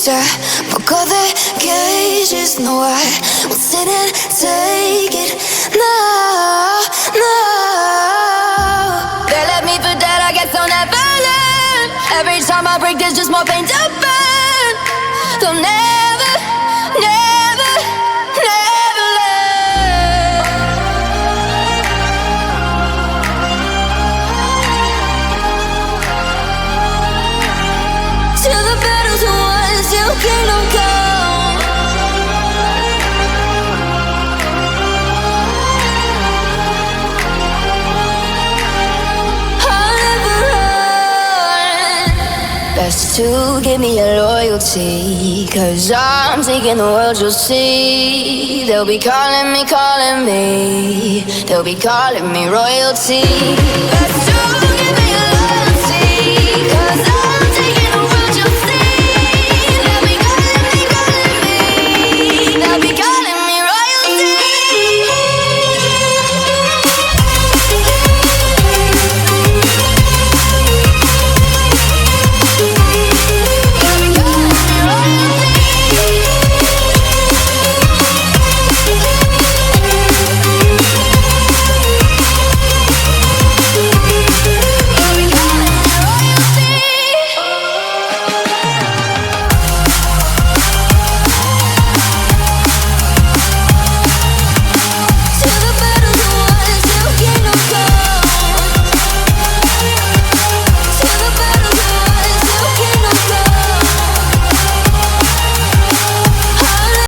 trickster. Broke all the cages, no, I will sit and take it. No, no. They left me for dead, I guess I'll never learn. Every time I break, there's just more pain to burn. They'll never, never, never learn. Till the battle's won, till kingdom come. I'll never run. Best to give me your loyalty, 'cause I'm taking the world, you'll see. They'll be calling me, calling me. They'll be calling me royalty.